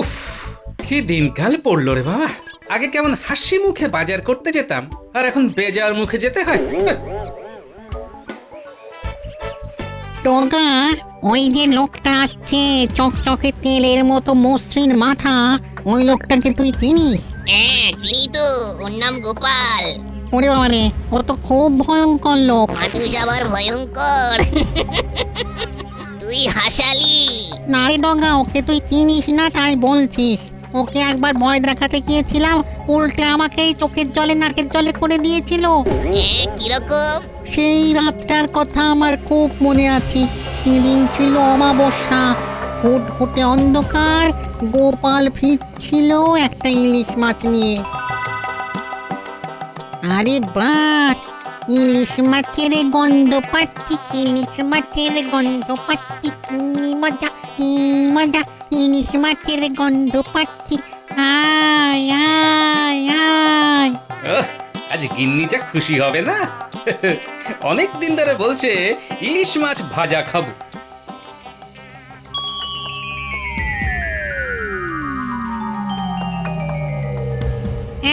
উফ, কি দিনকাল পড়লো রে বাবা। আগে কেমন হাসি মুখে বাজার করতে যেতাম, আর এখন বেজার মুখে যেতে হয়। টগা, ওই যে লোকটা আসছে চকচকে তেলের মতো মসৃণ মাথা, ওই লোকটাকে তুই চিনিস? হ্যাঁ চিনি তো, ওর নাম গোপাল। ওরে বাবারে, ও তো খুব ভয়ঙ্কর লোক। মানুষ আবার ভয়ঙ্কর। তুই হাসালি। না রে ডগা, ওকে তুই চিনিস না তাই বলছিস। ওকে একবার ভয় দেখাতে গিয়েছিলাম, উল্টে আমাকেই চোখের জলে নাকের জলে করে দিয়েছিল। কিরকম? সেই রাতটার কথা আমার খুব মনে আছে। সেদিন ছিল অমাবস্যা, ঘুটঘুটে অন্ধকার। গোপাল ফিরছিল একটা ইলিশ মাছ নিয়ে। আরে বাস, ইলিশ মাছের গন্ধ পাচ্ছি, ইলিশ মাছের গন্ধ পাচ্ছি, কি মজা কি মজা, ইলিশ মাছের গন্ধ পাচ্ছি, আয় আয় আয়। ওহ, আজ গিন্নি যা খুশি হবে না। অনেক দিন ধরে বলছে ইলিশ মাছ ভাজা খাবো।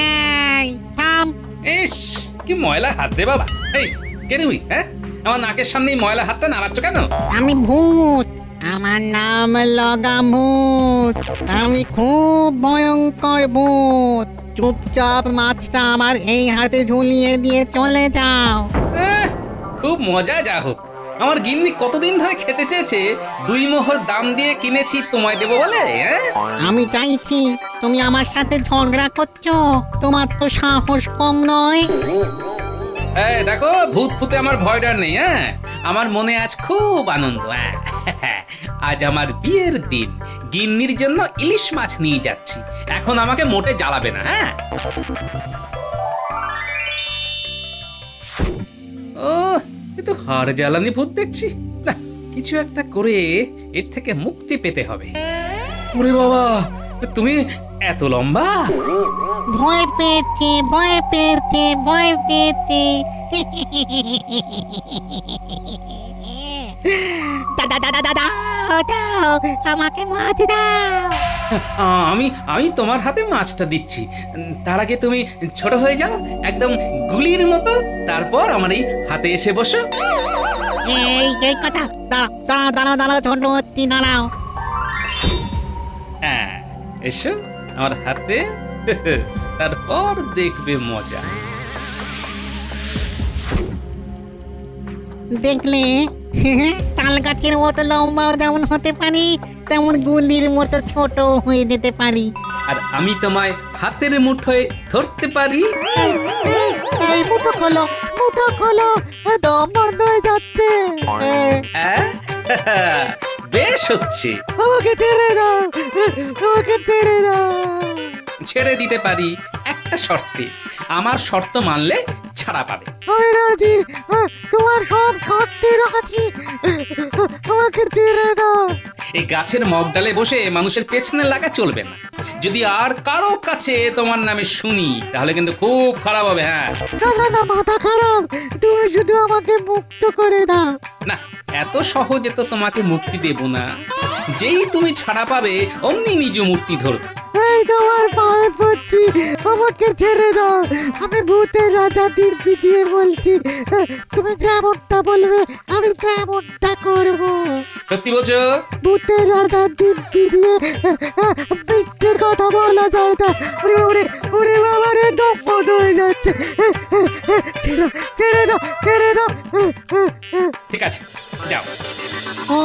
এই থাম। ইস, কি ময়লা হাত রে বাবা। এই, কে তুই? হ্যাঁ, আমার নাকের সামনে এই ময়লা হাতটা নাড়াচ্ছ কেন? আমি ভূত, আমার নাম লগামুত। আমি খুব ভয়ঙ্কর ভূত। চুপচাপ মাছটা আমার এই হাতে ঝুলিয়ে দিয়ে চলে যাও। আহ, খুব মজা। যা হোক, আমার গিন্নি কতদিন ধরে খেতে চেয়েছে, 2 মোহর দাম দিয়ে কিনেছি তোমায় দেবো বলে। হ্যাঁ, আমি চাইছি, তুমি আমার সাথে ঝগড়া করছো? তোমার তো সাহস কম নয়। এই দেখো, ভূত ফুতে আমার ভয় ডর নেই। হ্যাঁ, আমার মনে আজ খুব আনন্দ। আজ আমার বিয়ের দিন, গিন্নির জন্য ইলিশ মাছ নিয়ে যাচ্ছি। এখন আমাকে মোটে জ্বালাবে না। হ্যাঁ, ও, এ তো হাড় জ্বালানি ভূত দেখছি। না, কিছু একটা করে এর থেকে মুক্তি পেতে হবে। ওরে বাবা, তুমি এত লম্বা? ভয় পেয়েছে, ভয় পেয়েছে, ভয় পেয়েছে। দাদা দাদা দাদা, দাও আমাকে মাছ দাও। আমি আমি তোমার হাতে মাছটা দিচ্ছি। তার আগে তুমি ছোট হয়ে যাও, একদম গুলির মতো। তারপর আমার এই হাতে এসে বসো। এই কথা, দাঁড়াও দাঁড়াও দাঁড়াও, ছোট হচ্ছি, দাঁড়াও। হ্যাঁ, এসো আমার হাতে। তারপর দেখবে মজা। দেখলে, তাল গাছের মতো লম্বাও যেমন হতে পারি, তেমন গুলির মতো ছোট হয়ে যেতে পারি। আর আমি তোমায় হাতের মুঠোয় ধরতে পারি। এই মুঠো খোলো, মুঠো খোলো, দম বন্ধ হয়ে যাচ্ছে। আহ, বেশ হচ্ছে। আমাকে ছেড়ে দাও, আমাকে ছেড়ে দাও। ছেড়ে দিতে পারি একটা শর্তে। আমার শর্ত মানলে ছাড়া পাবে। আমি রাজি, তোমার সব শর্তে রাজি। আমাকে ছেড়ে দাও। এই গাছের মগডালে বসে মানুষের পেছনে লাগা চলবে না। যদি আর কারো কাছে তোমার নামে শুনি, তাহলে কিন্তু খুব খারাপ হবে। হ্যাঁ, না না না, মাথা খারাপ। তুমি শুধু আমাকে মুক্ত করে দাও। না, এত সহজে তো তোমাকে মুক্তি দেব না। যেই তুমি ছাড়া পাবে, অমনি নিজ মূর্তি ধরবে। এই তোমার পায়ে পড়ছি, আমাকে ছেড়ে দাও। আমি ভূতের রাজা দিব্যি দিয়ে বলছি, তুমি যেমনটা বলবে আমি তেমনটা করব। সত্যি বলছো? ভূতের রাজা দিব্যি দিয়ে মিথ্যে কথা বলা যায় না। ওরে ওরে ওরে বাবা রে, দম বন্ধ হয়ে যাচ্ছে। ছেড়ে ছেড়ে দাও, ছেড়ে দাও। ঠিক আছে, যাও। ও,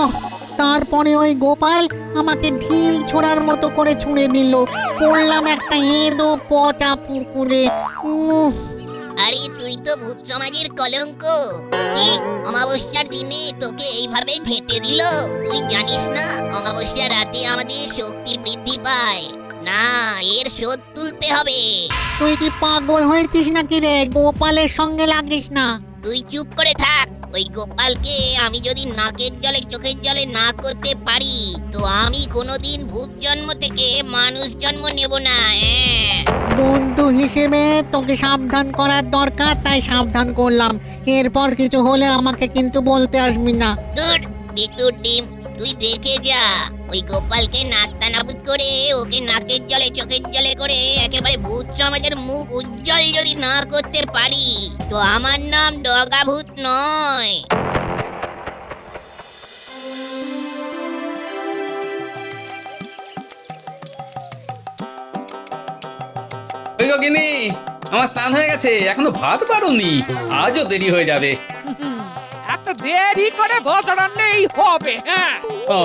তারপরে ওই গোপাল আমাকে ঢিল ছোড়ার মতো করে ছুঁড়ে দিল। পড়লাম একটা এঁদো পচা পুকুরে। আরে তুই তো ভূত সমাজের কলঙ্ক। কি অমাবস্যার দিনে তোকে এইভাবে ঘেঁটে দিল? তুই জানিস না অমাবস্যার রাতে আমাদের শক্তি বৃদ্ধি পায়। না, এর শোধ তুলতে হবে। তুই কি পাগল হয়েছিস নাকি রে? গোপালের সঙ্গে লাগিস না। তুই চুপ করে থাক। ওই গোপালকে আমি যদি নাকের জলে চোখের জলে না করতে পারি, তো আমি কোনোদিন ভূত জন্ম থেকে মানুষ জন্ম নেব না। বন্ধু হিসেবে তোকে সাবধান করার দরকার, তাই সাবধান করলাম। এরপর কিছু হলে আমাকে কিন্তু বলতে আসবি না। দূর, বিতুর ডিম, তুই দেখে যা ওই গোপালকে নাস্তা নাবুদ করে ওকে নাকের জলে চোখের জলে করে একেবারে ভূত সমাজের মুখ উজ্জ্বল যদি না করতে পারি তো আমার নাম ডগা ভূত নয়। ওই গো গিন্নি, আমার স্নান হয়ে গেছে, এখনো ভাত বাড়ুনি, আজও দেরি হয়ে যাবে। একটা দেরি করে বছর নেই হবে। হ্যাঁ, ও,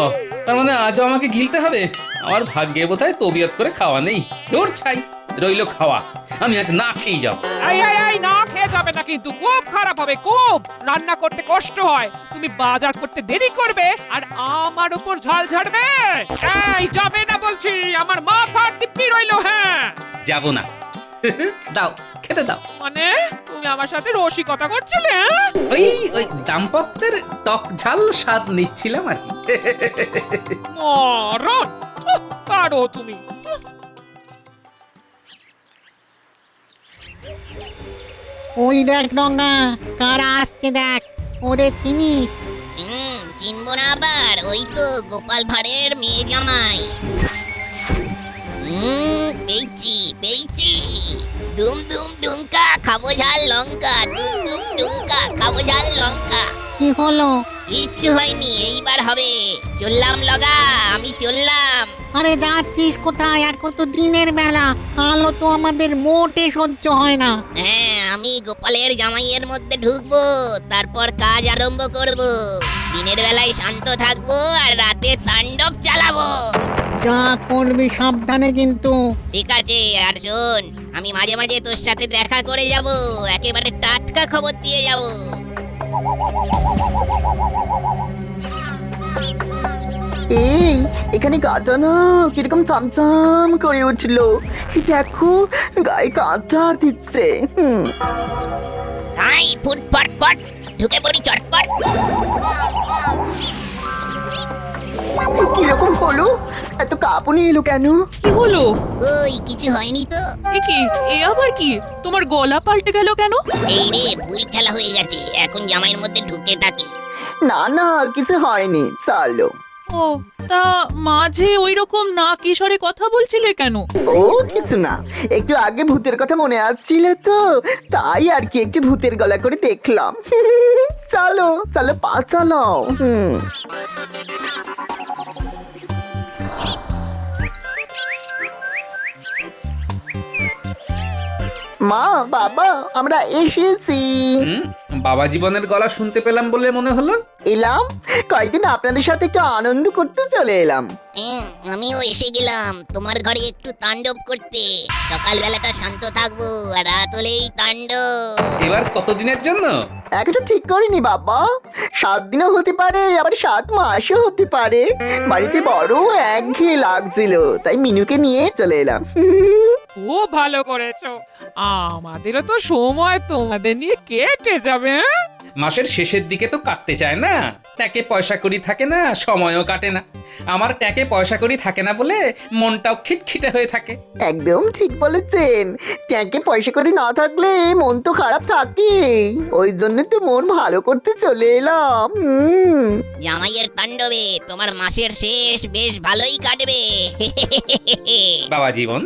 তার মানে আজও আমাকে গিলতে হবে? আমার ভাগ্যে বোধহয় তবিয়ত করে খাওয়া নেই। তোর ছাই রইলো খাওয়া, আমি আজ না খেয়ে যাবো। এই না খেয়ে যাবে না, কিন্তু খুব খারাপ হবে। খুব রান্না করতে কষ্ট হয়, তুমি বাজার করতে দেরি করবে আর আমার উপর ঝাল ঝাড়বে। এই যাবে না বলছি, আমার মাথার দিব্যি রইলো। হ্যাঁ, যাবো না। দাও, খেতে দাও। মানে তুমি আমার সাথে রসিকতা করছিলে? হ্যাঁ? ওই দাম্পত্যের টক ঝাল স্বাদ নিচ্ছিলাম আর কি। মরণ পারো তুমি। ওই দেখ ডঙ্গা, কারা আসছে দেখ, ওদের চিনিস? চিনবো না আবার? ওই তো গোপাল ভাঁড়ের মেয়ে জামাই। পেয়েছি পেয়েছি। দুম দুম ডুমকা খাবো ঝাল লঙ্কা, দুম দুম ডুমকা খাবো ঝাল লঙ্কা। কি হলো? কিচ্ছু হয়নি, এইবার হবে। চললাম লগা, আমি চললাম। আরে যাচ্ছিস কোথায়? এখন তো দিনের বেলা, আলো তো আমাদের মোটে সহ্য হয় না। হ্যাঁ, আমি গোপালের জামাইয়ের মধ্যে ঢুকবো, তারপর কাজ আরম্ভ করব। দিনের বেলায় শান্ত থাকবো আর রাতে তাণ্ডব চালাবো। যা করবি সাবধানে কিন্তু। ঠিক আছে, আর শোন, আমি মাঝে মাঝে তোর সাথে দেখা করে যাব, একেবারে টাটকা খবর দিয়ে যাব। এই এখানে গাটা না কিরকম চামচাম করে উঠলো, দেখো গায়ে কাঁটা দিচ্ছে। হাই ফুট ফট ফট, ঢুকে পড়ি চটপট। কিরকম হলো? এত কাঁপুনি এলো কেন? কি হলো? ওই কিছু হয়নি তো। এ কি? এ আবার কি? তোমার গলা পাল্টে গেল কেন? এই রে, ভুল খেলা হয়ে গেছে, এখন জামাইয়ের মধ্যে ঢুকে থাকি। না না, কিছু হয়নি, চলো। ও, তা মাঝে ওই রকম না কিশোরে কথা বলছিলে কেন? ও কিছু না, একটু আগে ভূতের কথা মনে আসছিল তো, তাই আর কি একটু ভূতের গলা করে দেখলাম। চলো চলো, পা চালাও। মা বাবা, আমরা এসেছি। বাবা জীবনের গলা শুনতে পেলাম বলে মনে হলো। এলাম, কয়েকদিন আপনাদের সাথে একটু আনন্দ করতে চলে এলাম। আমিও এসে গেলাম তোমার ঘরে একটু তাণ্ডব করতে। সকালবেলাটা শান্ত থাকবো আর রাত হলেই তাণ্ডব। এবার কতদিনের জন্য? এখনো ঠিক করিনি বাবা, 7 দিনও হতে পারে, আবার 7 মাসও হতে পারে। বাড়িতে বড় একঘেয়ে লাগছিল, তাই মিনুকে নিয়ে চলে এলাম। খুব ভালো করেছো, আমাদেরও তো সময় তোমাদের নিয়ে কেটে যাবে। হ্যাঁ? মাসের শেষের দিকে তো কাটতে চায় না, ট্যাকে পয়সা কড়ি থাকে না, সময়ও কাটে না। আমার ট্যাকে পয়সা কড়ি থাকে না বলে মনটাও খিটখিটে হয়ে থাকে। একদম ঠিক বলেছেন, ট্যাঙ্কে পয়সা করে না থাকলে মন তো খারাপ থাকে, ওই জন্য তো মন ভালো করতে চলে এলাম। জামাইয়ের তাণ্ডবে তোমার মাসের শেষ বেশ ভালোই কাটবে। বাবা জীবন,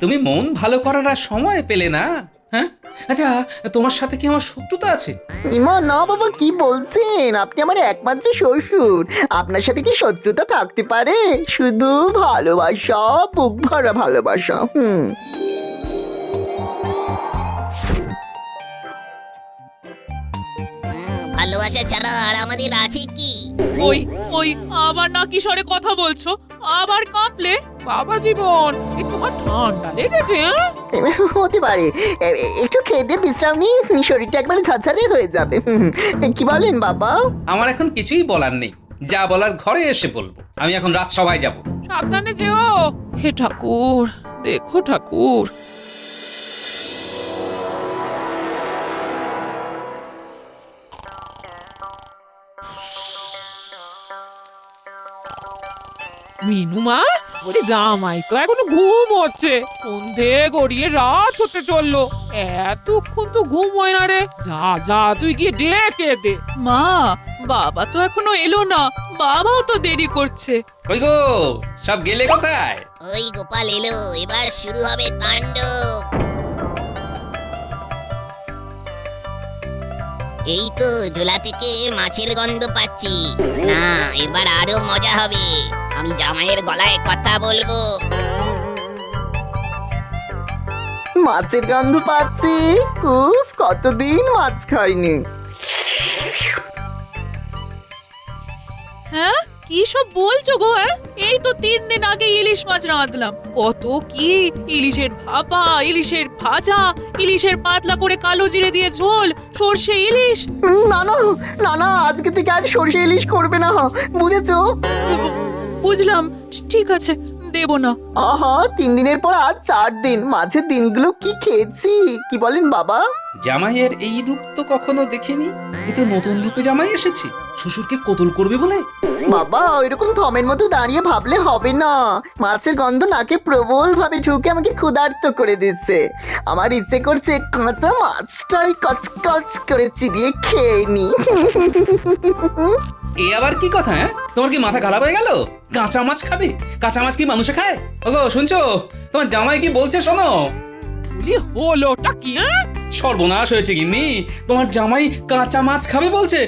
তুমি মন ভালো করার আর সময় পেলে না? হ্যাঁ, আচ্ছা, তোমার সাথে কি আমার শত্রুতা আছে? ইমা না বাবা, কি বলছেন? আপনি আমার একমাত্র শ্বশুর, আপনার সাথে কি শত্রুতা থাকতে পারে? শুধু ভালোবাসা, বুক ভরা ভালোবাসা। ভালোবাসা ছাড়া আর আমাদের আছে কি? ওই ওই আবার না কিশোরে কথা বলছো, আবার কাঁপলে? বাবা জীবন, এ তোমার ঠান্ডা লেগেছে? হ্যাঁ? হতে পারে, একটু খেতে বিশ্রাম নিই, শরীরটা একবারে ঝাঝারে হয়ে যাবে। কি বলেন বাবা? আমার এখন কিছুই বলার নেই, যা বলার ঘরে এসে বলবো। আমি এখন রাত সবাই যাব। সাবধানে যেও। হে ঠাকুর, দেখো ঠাকুর। মিনুমা, বলি জামাই তো এখনো ঘুম হচ্ছে, সন্ধে গড়িয়ে রাত হতে চললো, এতক্ষণ তো ঘুম হয় না রে। যা যা, তুই গিয়ে ডেকে দে। মা, বাবা তো এখনো এলো না, বাবাও তো দেরি করছে। কই গো সব গেলে কোথায়? ওই গোপাল এলো, এবার শুরু হবে তাণ্ডব। এই তো ঝোলা থেকে মাছের গন্ধ পাচ্ছি। না, এবার আরো মজা হবে। আমি জামাইয়ের গলায় কথা বলবো। মাছের গন্ধ পাচ্ছি। উফ, কতদিন মাছ খাইনি। হ্যাঁ, কি সব বলছো গো? হ্যাঁ, এই তো 3 দিন আগে ইলিশ মাছ রাঁধলাম। কত কি ইলিশের ভাপা, ইলিশের ভাজা, ইলিশের পাতলা করে কালো জিরে দিয়ে ঝোল, সর্ষে ইলিশ। না না না না, আজকে থেকে আর সর্ষে ইলিশ করবে না, বুঝেছো? বুঝলাম, ঠিক আছে, দেব না। আহা, 3 দিনের পর আজ 4 দিন। মাঝের দিনগুলো কি খেয়েছি, কি বলেন বাবা? জামাইয়ের এই রূপ তো কখনো দেখিনি। এ তো নতুন রূপে জামাই এসেছে, শ্বশুরকে কতল করবে বলে। বাবা, ওইরকম থমের মতো দাঁড়িয়ে ভাবলে হবে না। মাছের গন্ধ নাকে প্রবল ভাবে ঢুকে আমাকে ক্ষুধার্ত করে দিচ্ছে। আমার ইচ্ছে করছে কাঁচা মাছটাই কচকচ করে চিবিয়ে খেয়ে নি। এ আবার কি কথা? হ্যাঁ, তোমার কি মাথা খারাপ হয়ে গেল? কাঁচা মাছ খাবে? কাঁচা মাছ কি মানুষে খায়? ওগো শুনছো, তোমার জামাই কি বলছে শোনো। বলি হলোটা কি? হ্যাঁ, সর্বনাশ হয়েছে গিন্নি, তোমার জামাই কাঁচা মাছ খাবে বলছে।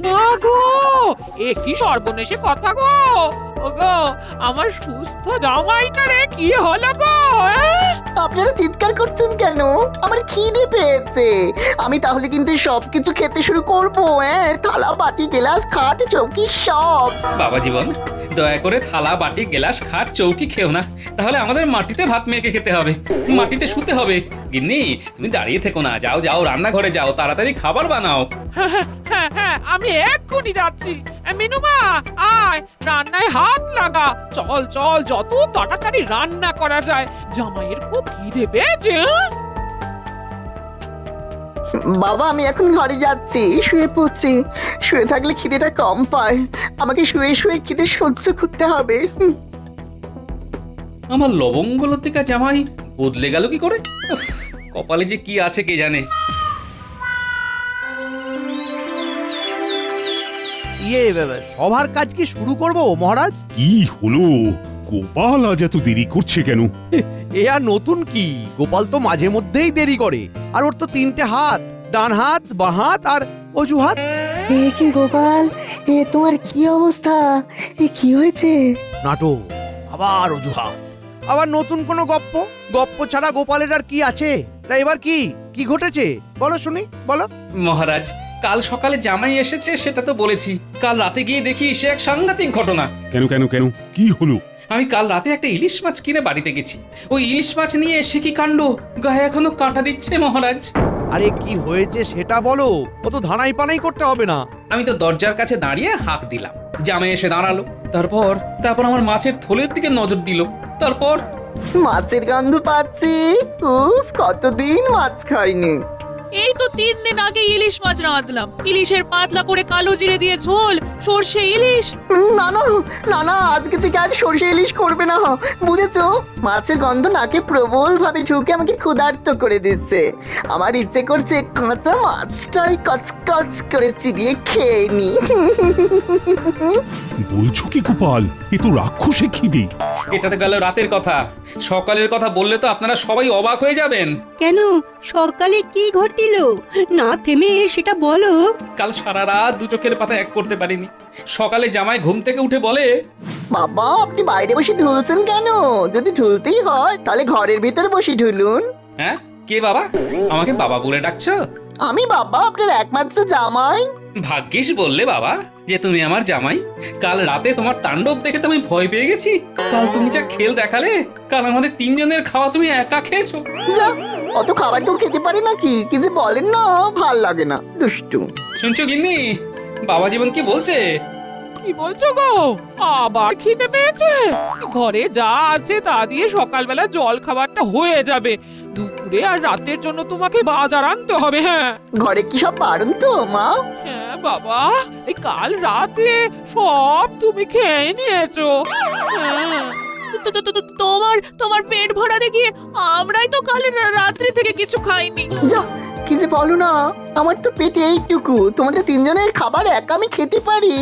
মা গো, এ কি সর্বনেশে কথা গো। ওগো, আমার সুস্থ জামাইটারে কি হলো গো? হ্যাঁ? আপনারা চিৎকার করছেন কেন? আমার খিদে পেয়েছে। আমি তাহলে কিন্তু সবকিছু খেতে শুরু করবো। হ্যাঁ, থালা বাটি গ্লাস খাট চৌকি সব। বাবা জীবন, দয়া করে থালা বাটি গ্লাস খাট চৌকি খেও না, তাহলে আমাদের মাটিতে ভাত মেখে খেতে হবে, মাটিতে শুতে হবে। গিন্নি তুমি দাঁড়িয়ে থেকো না, যাও যাও রান্নাঘরে যাও, তাড়াতাড়ি খাবার বানাও। হ্যাঁ হ্যাঁ, আমি এক্ষুনি যাচ্ছি। মিনুমা, আয় রান্নায় হাত লাগা। চল চল, যত তাড়াতাড়ি রান্না করা যায়। জামাইয়ের খুব খিদে পেয়েছে। হ্যাঁ? বাবা, আমি এখন ঘরে যাচ্ছি, শুয়ে পড়ছি। শুয়ে থাকলে খিদেটা কম পায়। আমাকে শুয়ে শুয়ে খিদে সহ্য করতে হবে। আমার লবঙ্গলতিকা জামাই বদলে গেল কি করে? উফ, কপালে যে কি আছে কে জানে। সভার কাজ কি শুরু করব মহারাজ? কি হলো? গোপাল আজ এত দেরি করছে কেন? এ আর নতুন কি, গোপাল তো মাঝে মধ্যেই দেরি করে। আর ওর তো 3টে হাত, ডান হাত, বাঁ হাত আর অজুহাত। এ কি গোপাল, এ তোমার কি অবস্থা? এ কি হয়েছে? নাটক, আবার অজুহাত, আবার নতুন কোনো গপ্প। গপ্প ছাড়া গোপালের আর কি আছে? তা এবার কি কি ঘটেছে বলো শুনি, বলো। মহারাজ, কাল সকালে জামাই এসেছে সেটা তো বলেছি। কাল রাতে গিয়ে দেখি সে এক সাংঘাতিক ঘটনা। কেন কেন কেন, কি হলো? আমি কাল রাতে একটা ইলিশ মাছ কিনে বাড়িতে গেছি। ওই ইলিশ মাছ নিয়ে এসে কি কাণ্ড, গায়ে এখনো কাঁটা দিচ্ছে মহারাজ। আরে কি হয়েছে সেটা বলো, অত ধানাই পানাই করতে হবে না। আমি তো দরজার কাছে দাঁড়িয়ে হাঁক দিলাম, জামাই এসে দাঁড়ালো। তারপর আমার মাছের থলের দিকে নজর দিল। তারপর মাছের গন্ধ পাচ্ছি। উফ, কতদিন মাছ খাইনি। এই তো 3 দিন আগে ইলিশ মাছ রাঁধলাম। ইলিশের পাতলা করে কালো জিরে দিয়ে ঝোল, সর্ষে ইলিশ। না না না না, আজকে থেকে আর সর্ষে ইলিশ করবে না, বুঝেছো? মাছের গন্ধ নাকে প্রবল ভাবে ঢুকে আমাকে ক্ষুধার্ত করে দিচ্ছে। আমার ইচ্ছে করছে কাঁচা মাছটাই কচকচ করে চিবিয়ে খেয়ে নি। বলছো কি গোপাল, এ তো রাক্ষসে খিদে। এটা তো গেল রাতের কথা, সকালের কথা বললে তো আপনারা সবাই অবাক হয়ে যাবেন। কেন, সকালে কি ঘটিল না থেমে সেটা বলো। কাল সারা রাত দু চোখের পাতা এক করতে পারিনি। সকালে জামাই ঘুম থেকে উঠে বলে, বাবা, আপনি বাইরে বসে ঢুলছেন কেন? যদি ঢুলতেই হয় তাহলে ঘরের ভিতরে বসে ঢুলুন। হ্যাঁ কে বাবা? আমাকে বাবা বলে ডাকছো? আমি বাবা, আপনার একমাত্র জামাই। ভাগ্যিস বললে বাবা যে তুমি আমার জামাই। কাল রাতে তোমার তাণ্ডব দেখে তো আমি ভয় পেয়ে গেছি। কাল তুমি যা খেল দেখালে, কাল আমাদের 3 জনের খাওয়া তুমি একা খেয়েছো। যা, অত খাবার কেউ খেতে পারে নাকি? কি যে বলেন না, ভাল লাগে না, দুষ্টু। শুনছো গিন্নি, বাবা জীবন কি বলছে? কি বলছো গো? আবার খিদে পেয়েছে? ঘরে যা আছে তা দিয়ে সকালবেলা জল খাবারটা হয়ে যাবে। দুপুরে আর রাতের জন্য তোমাকে বাজার আনতে হবে। হ্যাঁ ঘরে কি সব পারেন তো মা? হ্যাঁ বাবা, এই কাল রাতে সব তুমি খেয়ে নিয়েছো। হ্যাঁ। তোমার পেট ভরা দেখি আমরাই তো কাল রাত্রি থেকে কিছু খাইনি। যা, কি যে বলো না, আমার তো পেটে এইটুকু, তোমাদের 3 জনের খাবার একা আমি খেতে পারি?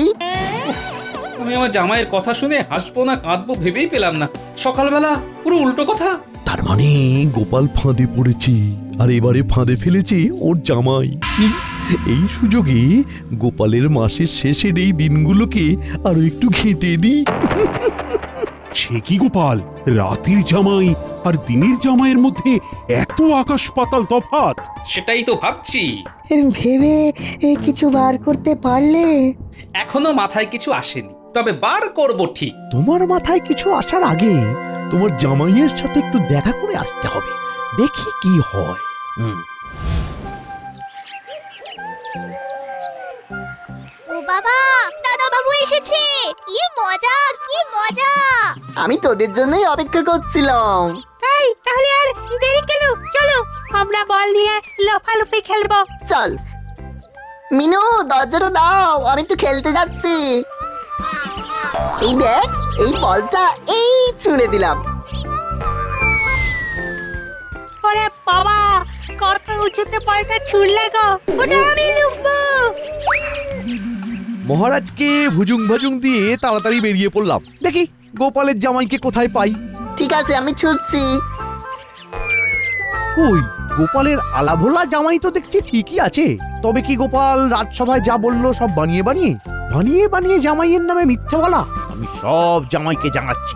আমি আমার জামাইয়ের কথা শুনে হাসবো না কাঁদবো ভেবেই পেলাম না। সকালবেলা পুরো উল্টো কথা। তার মানে গোপাল ফাঁদে পড়েছে, আর এবারে ফাঁদে ফেলেছে ওর জামাই। এই সুযোগে গোপালের মাসের শেষের এই দিনগুলোকে আরো একটু ঘেঁটে দিই। সে কি গোপাল, রাতের জামাই আর দিনের জামাইয়ের মধ্যে এত আকাশ পাতাল তফাৎ? সেটাই তো ভাবছি। ভেবে কিছু বার করতে পারলে? এখনো মাথায় কিছু আসেনি, তবে বার করব ঠিক। তোমার মাথায় কিছু আসার আগে তোমার জামাইয়ের সাথে একটু দেখা করে আসতে হবে, দেখি কি হয়। ও বাবা, দাদা বাবু এসেছে, কি মজা কি মজা। আমি তোদের জন্যই অপেক্ষা করছিলাম। এই তাহলে আর দেরি কেন, চলো আমরা বল নিয়ে লাফালাফি খেলবো। চল মিনু, দরজাটা দাও, আমি একটু খেলতে যাচ্ছি। এই দেখ, এই বলটা এই ছুঁড়ে দিলাম। ওরে বাবা, কত উঁচুতে বলটা ছুড়লে গো, ওটা আমি লুকবো। মহারাজকে ভুজুং ভাজুং দিয়ে তাড়াতাড়ি বেরিয়ে পড়লাম, দেখি গোপালের জামাইকে কোথায় পাই। ঠিক আছে, আমি ছুটছি। ওই গোপালের আলাভোলা জামাই তো দেখছি ঠিকই আছে, তবে কি গোপাল রাজসভায় যা বললো সব বানিয়ে বানিয়ে বানিয়ে বানিয়ে জামাইয়ের নামে মিথ্যে বলা? আমি সব জামাইকে জানাচ্ছি।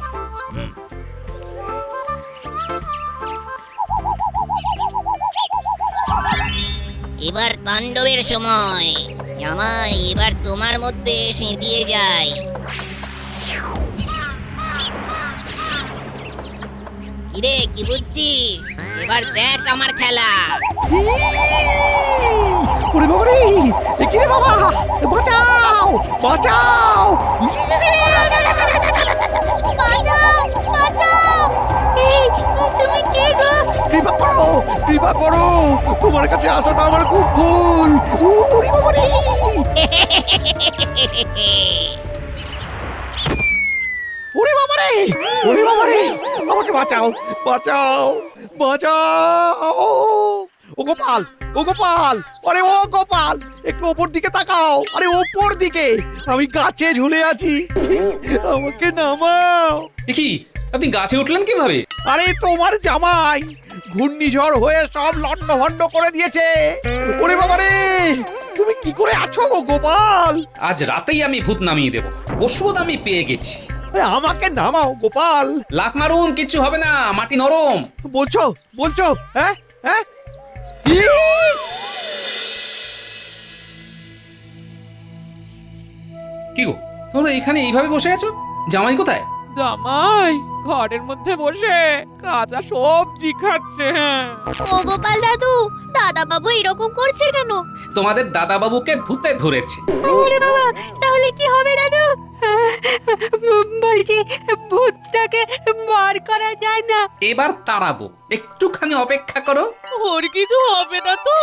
এবার তাণ্ডবের সময়। জামাই, এবার তোমার মধ্যে সেঁধিয়ে যায়। কিরে, কি বুঝছিস? এবার দেখ আমার খেলা। ওরে বাবা রে, এ কি রে বাবা, বাঁচাও বাঁচাও! বাঁচাও বাঁচাও। এই তুমি কে গো? কৃপা করো, কৃপা করো, তোমার কাছে আসাটা আমার খুব ভুল। ওরে বাবা রে! ওরে বাবা রে, ওরে বাবা রে, আমাকে বাঁচাও বাঁচাও বাঁচাও! ও গোপাল, ও গোপাল, আরে ও গোপাল, একটু ওপর দিকে তাকাও। আরে ওপর দিকে, আমি গাছে ঝুলে আছি, আমাকে নামাও। এ কি, আপনি গাছে উঠলেন কিভাবে? আরে তোমার জামাই ঘূর্ণিঝড় হয়ে সব লন্ড ভন্ড করে দিয়েছে। ওরে বাবা রে, তুমি কি করে আছো গো গোপাল? আজ রাতেই আমি ভূত নামিয়ে দেব, ওষুধ আমি পেয়ে গেছি। আমাকে নামাও গোপাল। লাফ মারুন, কিচ্ছু হবে না, মাটি নরম। বলছো বলছো? হ্যাঁ হ্যাঁ, কি গো, তোমরা এখানে এইভাবে বসে আছো? জামাই কোথায়? জামাই ঘরের মধ্যে বসে কাঁচা সবজি খাচ্ছে। ও গোপাল দাদু, দাদা বাবু এরকম করছে কেন? তোমাদের দাদা বাবুকে ভূতে ধরেছে। ওরে বাবা, তাহলে কি হবে দাদু? বলছি ভূতটাকে বার করা যায় না? এবার তাড়াবো, একটুখানি অপেক্ষা করো। ওর কিছু হবে না তো?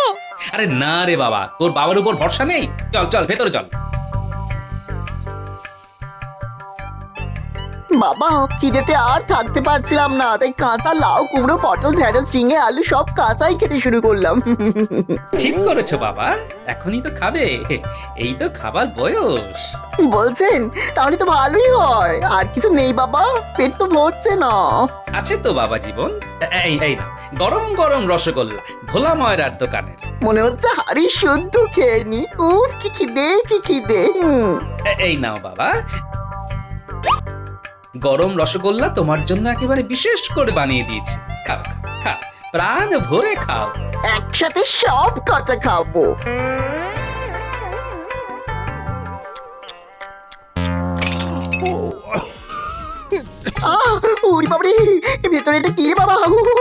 আরে না রে বাবা, তোর বাবার উপর ভরসা নেই? চল চল ভেতরে চল। বাবা, খিদেতে আর থাকতে পারছিলাম না, তাই কাঁচা লাউ, কুমড়ো, পটল, ঢেঁড়স, ঝিঙে, আলু সব কাঁচাই খেতে শুরু করলাম। ঠিক করেছো বাবা, এখনই তো খাবে, এই তো খাবার বয়স। বলছেন? তাহলে তো ভালোই হয়। আর কিছু নেই বাবা, পেট তো ভরছে না। আছে তো বাবা জীবন, এই এই না, গরম গরম রসগোল্লা, ভোলা ময়রার দোকানের। মনে হচ্ছে হাড়ি শুদ্ধ খেয়ে নি। উফ, কি খিদে কি খিদে। এই নাও বাবা, গরম রসগোল্লা তোমার জন্য একেবারে বিশেষ করে বানিয়ে দিয়েছি। খাও খাও খাও, প্রাণ ভরে খাও। একসাথে সব কটা খাবো। উড়ি বাবরি, ভেতরে এটা কি রে বাবা?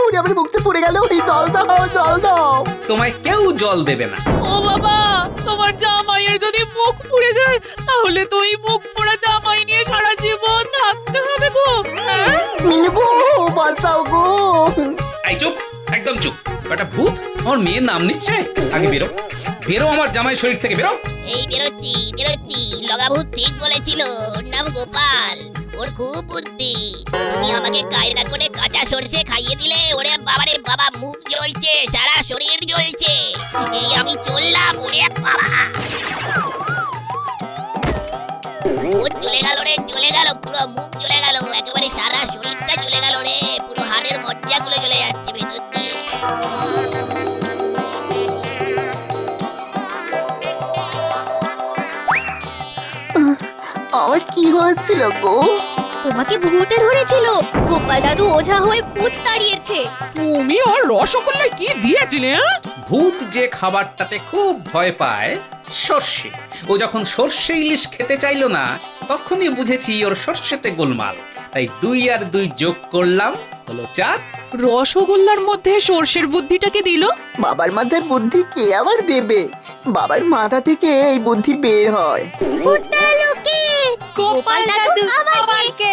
উড়ি আমার মুখটা পড়ে গেল। এই জল দাও, জল দাও। তোমায় কেউ জল দেবে না। ও বাবা, তোমার জামাইয়ের যদি মুখ পুড়ে যায়, তাহলে তো এই মুখ পোড়া জামাই নিয়ে সারা জীবন থাকতে হবে গো। হ্যাঁ? মিনু গো, বাঁচাও গো। এই চুপ, একদম চুপ। একটা ভূত আমার মেয়ের নাম নিচ্ছে। আগে বেরো, বেরো আমার জামাই শরীর থেকে, বেরো। এই বেরোচ্ছি বেরোচ্ছি। লগাভূত ঠিক বলেছিল, ওর নাম গোপাল, ওর খুব বুদ্ধি। তুমি আমাকে কায়দা করে কাঁচা সরষে খাইয়ে দিলে, ওরে বাবারে বাবা, মুখ জ্বলছে, সারা শরীর জ্বলছে। এই আমি চললাম, ওরে বাবা। ভূত জ্বলে গেল রে, জ্বলে গেল, পুরো মুখ জ্বলে গেল, একেবারে সারা শরীরটা জ্বলে গেল রে, পুরো হাড়ের মজ্জাগুলো জ্বলে যাচ্ছে ভেতর দিয়ে। আমার কি হয়েছিল গো? তোমাকে ভূতে ধরেছিল, গোপাল দাদু ওঝা হয়ে ভূত তাড়িয়েছে। তুমি ওর রসগোল্লায় কি দিয়েছিলে? হ্যাঁ? ভূত যে খাবারটাতে খুব ভয় পায়, সর্ষে, ও যখন সর্ষে ইলিশ খেতে চাইলো না, তখনই বুঝেছি ওর সর্ষেতে গোলমাল। তাই 2 আর 2 যোগ করলাম, হলো 4। রসগোল্লার মধ্যে সর্ষের বুদ্ধিটাকে দিল। বাবার মাথায় বুদ্ধি কে আবার দেবে? বাবার মাথা থেকে এই বুদ্ধি বের হয়। ভূত তাড়ালো কে? গোপাল দাদু আমাকে।